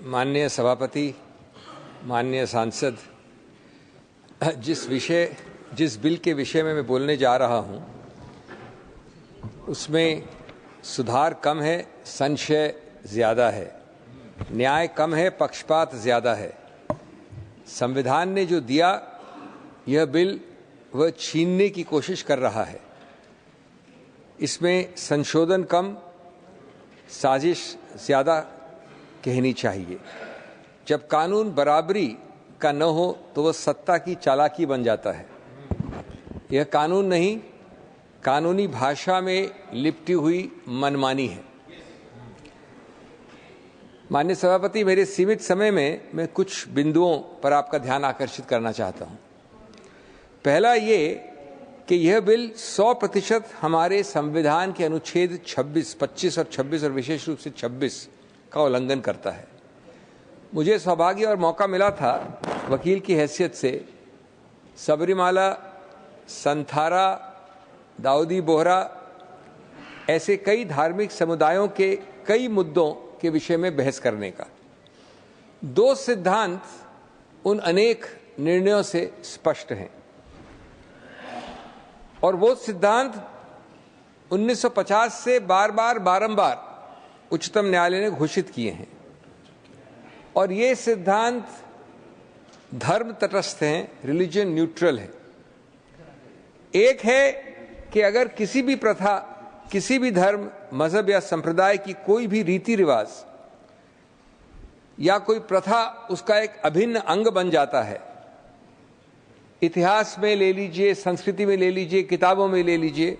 माननीय सभापति, माननीय सांसद, जिस बिल के विषय में मैं बोलने जा रहा हूं, उसमें सुधार कम है, संशय ज़्यादा है, न्याय कम है, पक्षपात ज़्यादा है। संविधान ने जो दिया, यह बिल वह छीनने की कोशिश कर रहा है। इसमें संशोधन कम, साजिश ज़्यादा कहनी चाहिए। जब कानून बराबरी का न हो तो वह सत्ता की चालाकी बन जाता है। यह कानून नहीं, कानूनी भाषा में लिपटी हुई मनमानी है। माननीय सभापति, मेरे सीमित समय में मैं कुछ बिंदुओं पर आपका ध्यान आकर्षित करना चाहता हूं। पहला ये कि यह बिल 100% हमारे संविधान के अनुच्छेद 26, 25 और 26 और विशेष रूप से 26 का उल्लंघन करता है। मुझे सौभाग्य और मौका मिला था वकील की हैसियत से सबरीमाला, संथारा, दाऊदी बोहरा ऐसे कई धार्मिक समुदायों के कई मुद्दों के विषय में बहस करने का। दो सिद्धांत उन अनेक निर्णयों से स्पष्ट हैं और वो सिद्धांत 1950 से बारंबार उच्चतम न्यायालय ने घोषित किए हैं और ये सिद्धांत धर्म तटस्थ हैं, रिलीजन न्यूट्रल है। एक है कि अगर किसी भी प्रथा, किसी भी धर्म, मजहब या संप्रदाय की कोई भी रीति रिवाज या कोई प्रथा उसका एक अभिन्न अंग बन जाता है, इतिहास में ले लीजिए, संस्कृति में ले लीजिए, किताबों में ले लीजिए,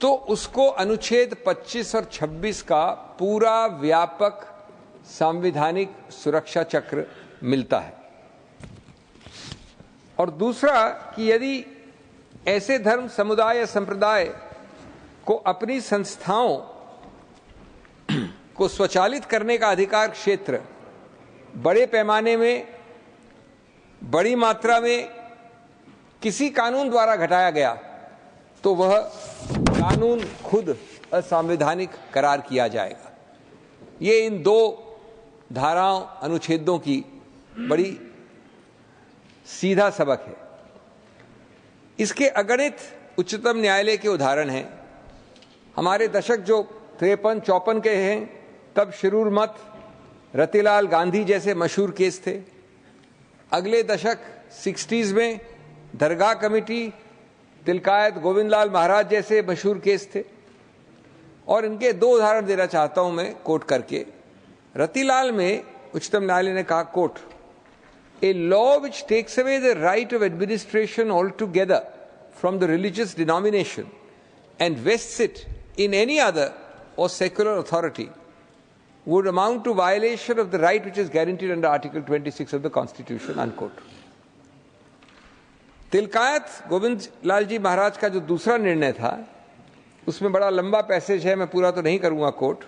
तो उसको अनुच्छेद 25 और 26 का पूरा व्यापक संवैधानिक सुरक्षा चक्र मिलता है। और दूसरा कि यदि ऐसे धर्म, समुदाय या संप्रदाय को अपनी संस्थाओं को स्वचालित करने का अधिकार क्षेत्र बड़े पैमाने में, बड़ी मात्रा में किसी कानून द्वारा घटाया गया तो वह कानून खुद असंवैधानिक करार किया जाएगा। ये इन दो धाराओं, अनुच्छेदों की बड़ी सीधा सबक है। इसके अगणित उच्चतम न्यायालय के उदाहरण हैं। हमारे दशक जो 53-54 के हैं, तब शिरूर मत, रतिलाल गांधी जैसे मशहूर केस थे। अगले दशक 60s में दरगाह कमेटी, तिलकायत गोविंदलाल महाराज जैसे मशहूर केस थे। और इनके दो उदाहरण देना चाहता हूं मैं कोट करके। रतिलाल में उच्चतम न्यायालय ने कहा, coat, A law which takes away the right of administration altogether from the religious denomination and vests it in any other or secular authority would amount to violation of the right which is guaranteed under Article 26 of the Constitution, unquote. Tilakayat Govind Lal ji Maharaj का जो दूसरा निर्णय था, उसमें बड़ा लंबा passage है, मैं पूरा तो नहीं करूंगा कोट,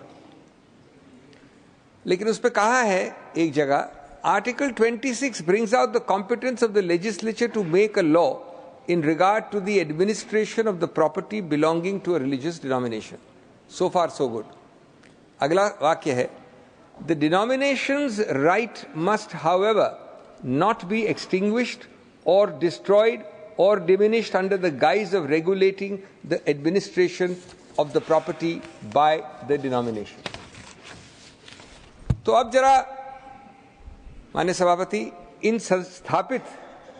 लेकिन उसमें कहा है एक जगह, Article 26 brings out the competence of the legislature to make a law in regard to the administration of the property belonging to a religious denomination. So far, so good. अगला वाक्य है, the denomination's right must, however, not be extinguished or destroyed or diminished under the guise of regulating the administration of the property by the denomination. तो अब जरा माननीय सभापति, इन संस्थापित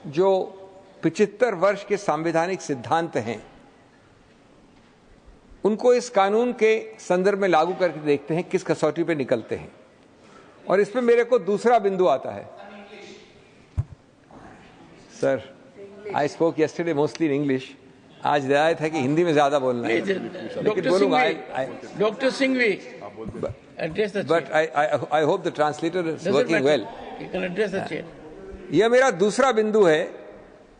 जो 75 वर्ष के संवैधानिक सिद्धांत हैं, उनको इस कानून के संदर्भ में लागू करके देखते हैं किस कसौटी पे निकलते हैं। और इसमें मेरे को दूसरा बिंदु आता है। Sir, I spoke yesterday mostly in English. आज रियायत है कि हिंदी में ज्यादा बोलना है, लेकिन बोलूंगा। Doctor Singhvi, but I hope the translator is working well. You can address the chair. यह मेरा दूसरा बिंदु है।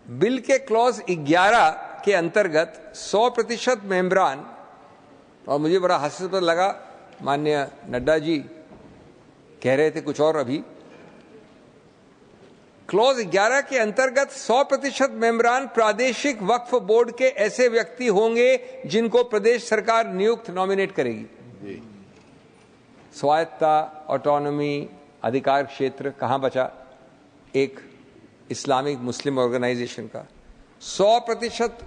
बिल के क्लॉज 11 के अंतर्गत 100% मेंबरान, और मुझे बड़ा हास्यास्पद लगा, माननीय नड्डा जी कह रहे थे कुछ और अभी। क्लॉज 11 के अंतर्गत 100% मेंबरान प्रादेशिक वक्फ बोर्ड के ऐसे व्यक्ति होंगे जिनको प्रदेश सरकार नियुक्त नॉमिनेट करेगी। स्वायत्ता, ऑटोनॉमी, अधिकार क्षेत्र कहाँ बचा? एक इस्लामिक मुस्लिम ऑर्गेनाइजेशन का 100%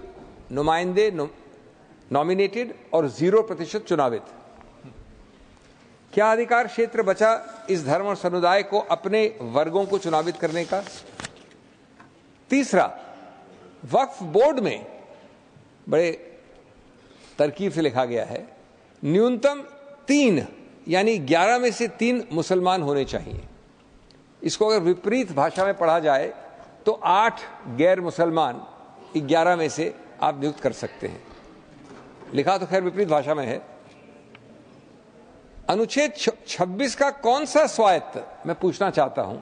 नुमाइंदे नॉमिनेटेड और 0% चुनावित। क्या अधिकार क्षेत्र बचा इस धर्म और समुदाय को अपने वर्गों को चुनावित करने का? तीसरा, वक्फ बोर्ड में बड़े तरकीब से लिखा गया है न्यूनतम 3 यानी 11 में से 3 मुसलमान होने चाहिए। इसको अगर विपरीत भाषा में पढ़ा जाए तो 8 गैर मुसलमान 11 में से आप नियुक्त कर सकते हैं। लिखा तो खैर विपरीत भाषा में है। अनुच्छेद 26 का कौन सा स्वायत्त, मैं पूछना चाहता हूं,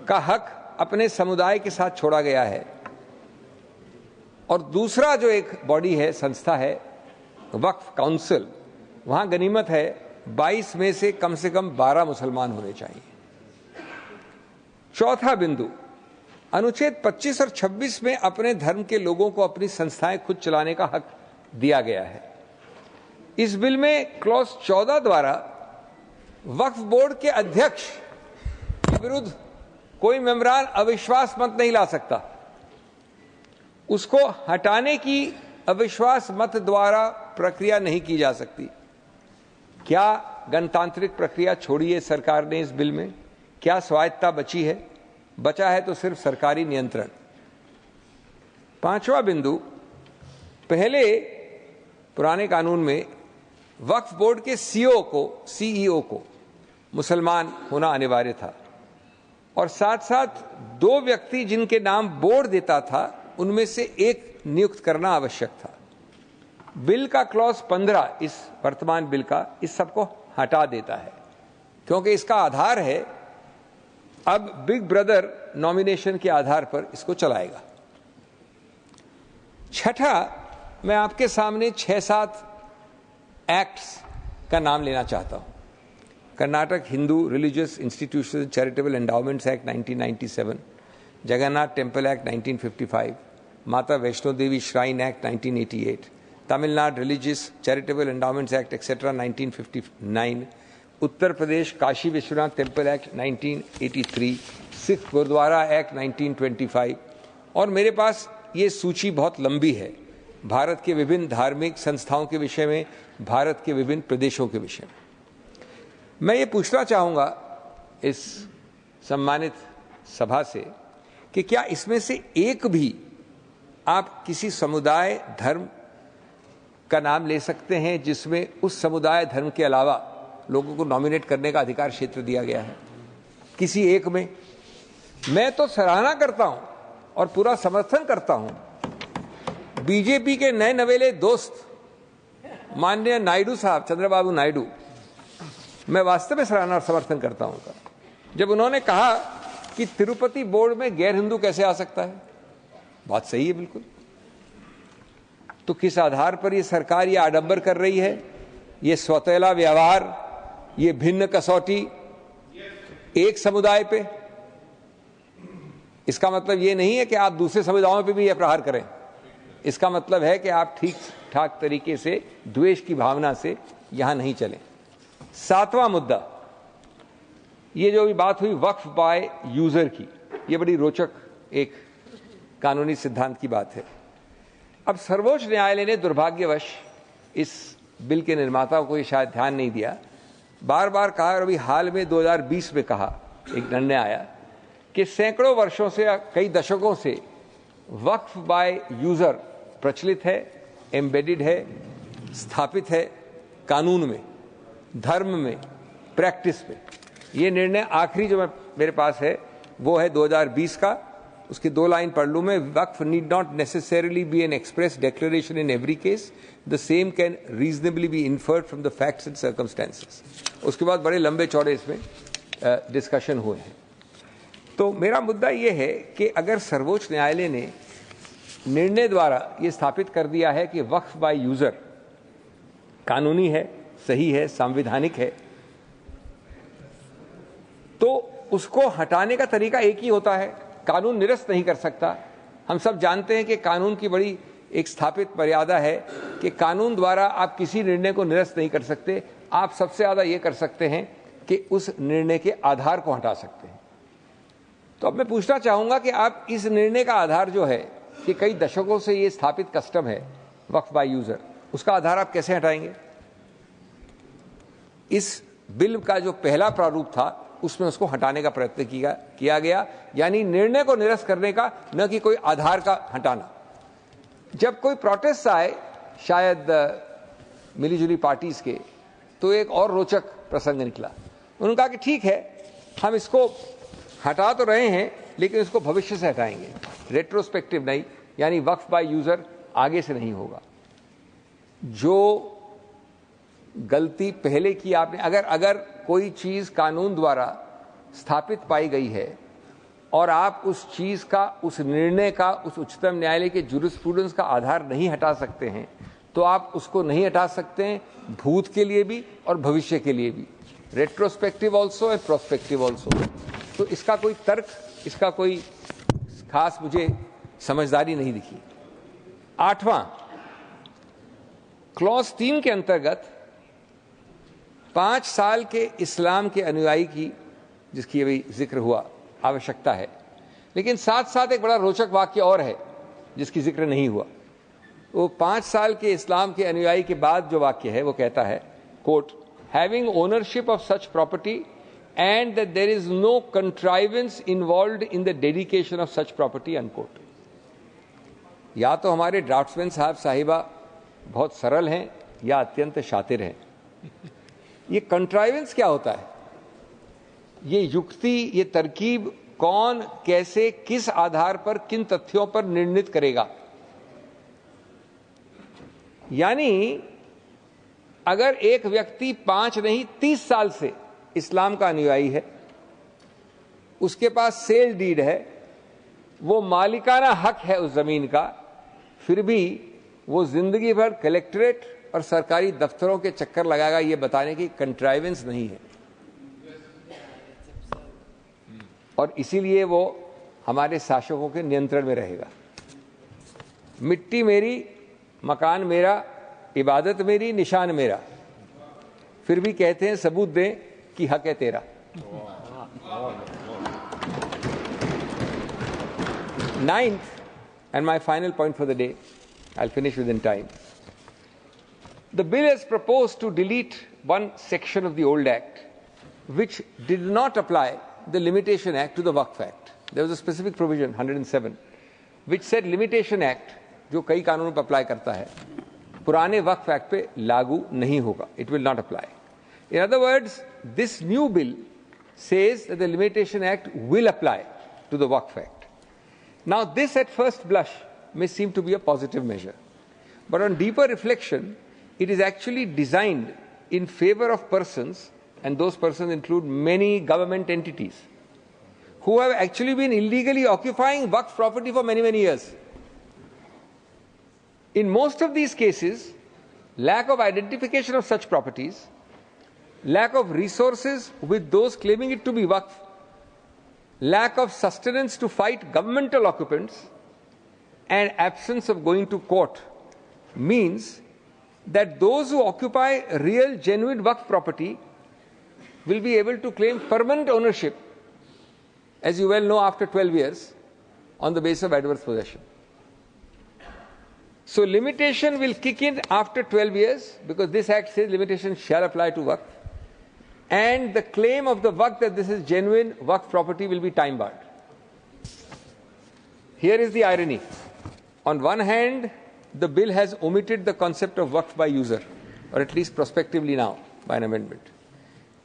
का हक अपने समुदाय के साथ छोड़ा गया है? और दूसरा जो एक बॉडी है, संस्था है वक्फ काउंसिल, वहां गनीमत है 22 में से कम 12 मुसलमान होने चाहिए। चौथा बिंदु, अनुच्छेद 25 और 26 में अपने धर्म के लोगों को अपनी संस्थाएं खुद चलाने का हक दिया गया है। इस बिल में क्लॉज 14 द्वारा वक्फ बोर्ड के अध्यक्ष के विरुद्ध कोई मेंबरान अविश्वास मत नहीं ला सकता। उसको हटाने की अविश्वास मत द्वारा प्रक्रिया नहीं की जा सकती। क्या गणतांत्रिक प्रक्रिया छोड़ी है सरकार ने इस बिल में? क्या स्वायत्तता बची है? बचा है तो सिर्फ सरकारी नियंत्रण। पांचवा बिंदु, पहले पुराने कानून में वक्फ बोर्ड के सीईओ को मुसलमान होना अनिवार्य था और साथ साथ 2 व्यक्ति जिनके नाम बोर्ड देता था उनमें से एक नियुक्त करना आवश्यक था। बिल का क्लॉज 15, इस वर्तमान बिल का, इस सबको हटा देता है क्योंकि इसका आधार है अब बिग ब्रदर नॉमिनेशन के आधार पर इसको चलाएगा। छठा, मैं आपके सामने 6-7 एक्ट्स का नाम लेना चाहता हूं। Karnataka Hindu religious institution charitable endowments act 1997, Jagannath temple act 1955, Mata Vaishno Devi shrine act 1988, Tamil Nadu religious charitable endowments act etcetera 1959, Uttar Pradesh Kashi Vishwanath temple act 1983, Sikh gurdwara act 1925 और मेरे पास ये सूची बहुत लंबी है भारत के विभिन्न धार्मिक संस्थाओं के विषय में, भारत के विभिन्न प्रदेशों के विषय में। मैं ये पूछना चाहूंगा इस सम्मानित सभा से कि क्या इसमें से एक भी आप किसी समुदाय धर्म का नाम ले सकते हैं जिसमें उस समुदाय धर्म के अलावा लोगों को नॉमिनेट करने का अधिकार क्षेत्र दिया गया है? किसी एक में? मैं तो सराहना करता हूं और पूरा समर्थन करता हूं बीजेपी के नए नवेले दोस्त माननीय नायडू साहब, चंद्रबाबू नायडू, मैं वास्तव में सराहना और समर्थन करता हूं उनका, जब उन्होंने कहा कि तिरुपति बोर्ड में गैर हिंदू कैसे आ सकता है। बात सही है बिल्कुल। तो किस आधार पर ये सरकार ये आडंबर कर रही है, ये स्वतैला व्यवहार, ये भिन्न कसौटी एक समुदाय पे? इसका मतलब ये नहीं है कि आप दूसरे समुदायों पे भी यह प्रहार करें। इसका मतलब है कि आप ठीक ठाक तरीके से द्वेष की भावना से यहां नहीं चलें। 7वां मुद्दा, ये जो भी बात हुई वक्फ बाय यूजर की, ये बड़ी रोचक एक कानूनी सिद्धांत की बात है। अब सर्वोच्च न्यायालय ने दुर्भाग्यवश इस बिल के निर्माताओं को ये शायद ध्यान नहीं दिया, बार बार कहा और अभी हाल में 2020 में कहा, एक निर्णय आया कि सैकड़ों वर्षों से, कई दशकों से वक्फ बाय यूजर प्रचलित है, एम्बेडेड है, स्थापित है कानून में, धर्म में, प्रैक्टिस में। ये निर्णय आखिरी जो मेरे पास है वो है 2020 का। उसकी 2 लाइन पढ़ लूं मैं। Waqf need not necessarily be an express declaration in every case, the same can reasonably be inferred from the facts and circumstances. उसके बाद बड़े लंबे चौड़े इसमें डिस्कशन हुए हैं। तो मेरा मुद्दा ये है कि अगर सर्वोच्च न्यायालय ने निर्णय द्वारा ये स्थापित कर दिया है कि वक्फ बाय यूजर कानूनी है, सही है, संवैधानिक है, तो उसको हटाने का तरीका एक ही होता है, कानून निरस्त नहीं कर सकता। हम सब जानते हैं कि कानून की बड़ी एक स्थापित मर्यादा है कि कानून द्वारा आप किसी निर्णय को निरस्त नहीं कर सकते। आप सबसे ज्यादा ये कर सकते हैं कि उस निर्णय के आधार को हटा सकते हैं। तो अब मैं पूछना चाहूंगा कि आप इस निर्णय का आधार जो है कि कई दशकों से ये स्थापित कस्टम है वक्फ बाय यूजर, उसका आधार आप कैसे हटाएंगे? इस बिल का जो पहला प्रारूप था उसमें उसको हटाने का प्रयत्न किया गया, यानी निर्णय को निरस्त करने का, न कि कोई आधार का हटाना। जब कोई प्रोटेस्ट आए शायद मिलीजुली पार्टीज के, तो एक और रोचक प्रसंग निकला। उन्होंने कहा कि ठीक है, हम इसको हटा तो रहे हैं लेकिन इसको भविष्य से हटाएंगे, रेट्रोस्पेक्टिव नहीं, यानी वक्फ बाय यूजर आगे से नहीं होगा। जो गलती पहले की आपने, अगर कोई चीज कानून द्वारा स्थापित पाई गई है और आप उस चीज का, उस निर्णय का, उस उच्चतम न्यायालय के जुरिस्प्रूडेंस का आधार नहीं हटा सकते हैं, तो आप उसको नहीं हटा सकते हैं भूत के लिए भी और भविष्य के लिए भी, retrospective also and prospective also. तो इसका कोई तर्क, इसका कोई खास मुझे समझदारी नहीं दिखी। 8वां क्लॉज 3 के अंतर्गत 5 साल के इस्लाम के अनुयायी की, जिसकी अभी जिक्र हुआ, आवश्यकता है, लेकिन साथ साथ एक बड़ा रोचक वाक्य और है जिसकी जिक्र नहीं हुआ। वो 5 साल के इस्लाम के अनुयायी के बाद जो वाक्य है वो कहता है, quote, having ownership of such property and that there is no contrivance involved in the dedication of such property, unquote। या तो हमारे ड्राफ्ट्समैन साहब साहिबा बहुत सरल हैं या अत्यंत शातिर हैं। ये कंट्राइवेंस क्या होता है? ये युक्ति, ये तरकीब कौन, कैसे, किस आधार पर, किन तथ्यों पर निर्णित करेगा? यानी अगर एक व्यक्ति 5 नहीं 30 साल से इस्लाम का अनुयायी है, उसके पास सेल डीड है, वो मालिकाना हक है उस जमीन का, फिर भी वो जिंदगी भर कलेक्ट्रेट और सरकारी दफ्तरों के चक्कर लगाएगा, ये बताने की कंट्राइवेंस नहीं है। और इसीलिए वो हमारे शासकों के नियंत्रण में रहेगा। मिट्टी मेरी, मकान मेरा, इबादत मेरी, निशान मेरा, फिर भी कहते हैं सबूत दें कि हक है तेरा। Ninth, and my final point for the day, I'll finish within time. The bill has proposed to delete one section of the old act which did not apply the Limitation Act to the Waqf Act. There was a specific provision, 107, which said Limitation Act, जो कई कानूनों पर apply करता है, पुराने वक्फ act पे लागू नहीं होगा, it will not apply. In other words, this new bill says that the Limitation Act will apply to the Waqf Act. Now, this at first blush may seem to be a positive measure, but on deeper reflection, it is actually designed in favor of persons, and those persons include many government entities, who have actually been illegally occupying Waqf property for many, many years. In most of these cases, lack of identification of such properties, lack of resources with those claiming it to be Waqf, lack of sustenance to fight governmental occupants, and absence of going to court means that those who occupy real, genuine Waqf property will be able to claim permanent ownership, as you well know, after 12 years, on the basis of adverse possession. So limitation will kick in after 12 years, because this act says limitation shall apply to Waqf. And the claim of the Waqf that this is genuine Waqf property will be time barred. Here is the irony. On one hand, the bill has omitted the concept of Waqf by user, or at least prospectively now, by an amendment.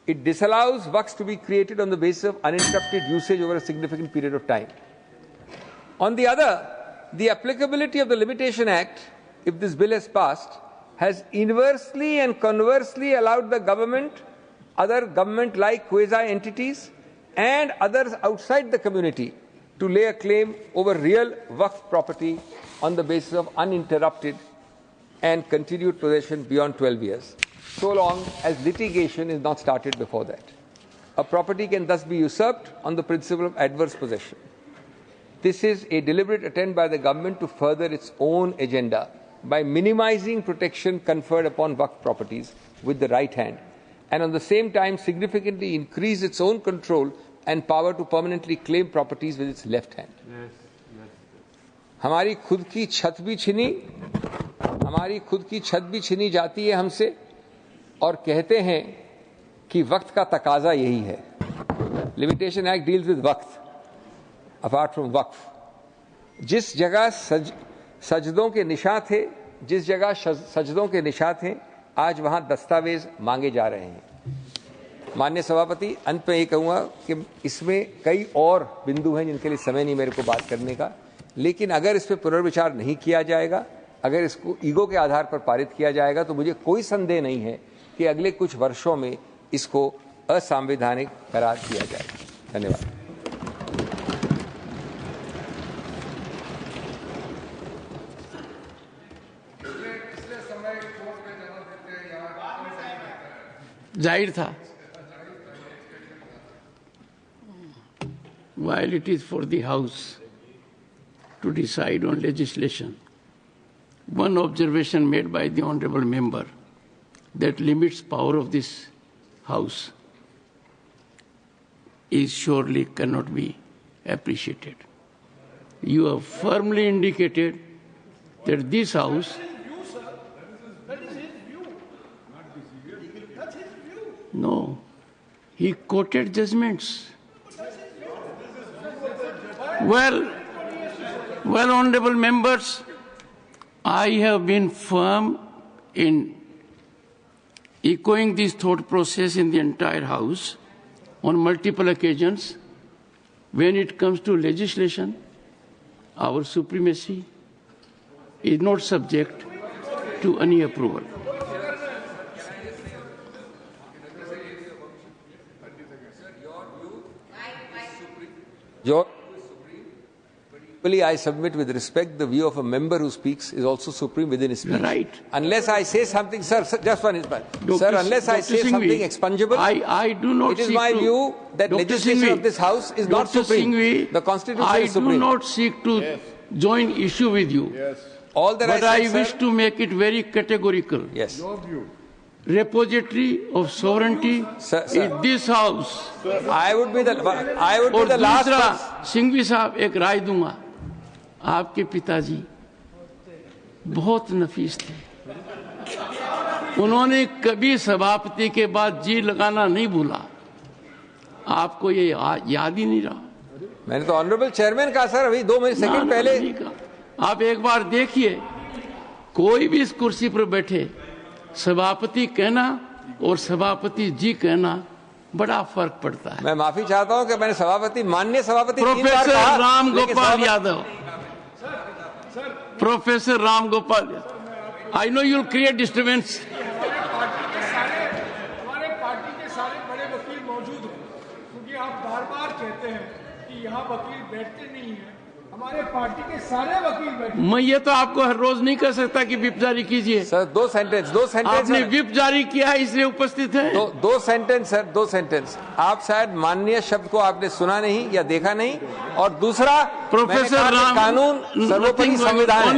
It disallows Waqfs to be created on the basis of uninterrupted usage over a significant period of time. On the other, the applicability of the Limitation Act, if this bill has passed, has inversely and conversely allowed the government, other government-like quasi-entities, and others outside the community to lay a claim over real Waqf property on the basis of uninterrupted and continued possession beyond 12 years, so long as litigation is not started before that. A property can thus be usurped on the principle of adverse possession. This is a deliberate attempt by the government to further its own agenda by minimizing protection conferred upon Waqf properties with the right hand and on the same time significantly increase its own control and power to permanently claim properties with its left hand. हमारी खुद की छत भी छीनी जाती है हमसे और कहते हैं कि वक्त का तकाजा यही है. लिमिटेशन एक्ट डील्स विद वक्त, अपार्ट फ्रॉम वक्फ. जिस जगह सजदों के निशान थे, आज वहां दस्तावेज मांगे जा रहे हैं. माननीय सभापति, अंत में ये कहूंगा कि इसमें कई और बिंदु हैं जिनके लिए समय नहीं मेरे को बात करने का, लेकिन अगर इस पर पुनर्विचार नहीं किया जाएगा, अगर इसको ईगो के आधार पर पारित किया जाएगा, तो मुझे कोई संदेह नहीं है कि अगले कुछ वर्षों में इसको असंवैधानिक करार दिया जाएगा. धन्यवाद. जाहिर था. While it is for the House to decide on legislation, one observation made by the honorable member that limits power of this House is surely cannot be appreciated. You have firmly indicated that this House No, he quoted judgments. Well, honorable members, I have been firm in echoing this thought process in the entire House on multiple occasions. When it comes to legislation, our supremacy is not subject to any approval. I submit with respect the view of a member who speaks is also supreme within his speech. Right. Unless I say something, sir, just one is sir, unless I say something expungible, I do not. It is my view that legislation of this House is not supreme. The Constitution is supreme. I do not seek to join issue with you. Yes. All that but I wish to make it very categorical. Yes. Your view. Repository of sovereignty Sir. is this House. I would be the last दूसरा, person. Singhvi साहब एक राय दूंगा. आपके पिताजी बहुत नफीस थे. उन्होंने कभी सभापति के बाद जी लगाना नहीं भूला. आपको ये याद ही नहीं रहा. मैंने तो ऑनरेबल चेयरमैन कहा सर अभी 2 सेकंड पहले. आप एक बार देखिए, कोई भी इस कुर्सी पर बैठे, सभापति कहना और सभापति जी कहना बड़ा फर्क पड़ता है. मैं माफी चाहता हूं कि मैंने सभापति, माननीय सभापति professor Ram Gopal Yadav, professor Ram Gopal, I know you will create disturbance. हमारे पार्टी के सारे बड़े वकील मौजूद हैं, क्योंकि आप बार-बार कहते हैं कि यहाँ वकील बैठते नहीं हैं. हमारे पार्टी के सारे वकील बैठे. मैं ये तो आपको हर रोज नहीं कह सकता कि विप जारी कीजिए. सर 2 सेंटेंस आपने विप जारी किया है इसलिए उपस्थित है. 2 सेंटेंस सर, 2 सेंटेंस. आप शायद माननीय शब्द को आपने सुना नहीं या देखा नहीं. और दूसरा, प्रोफेसर राम, कानून सर्वोपरि संविधान है.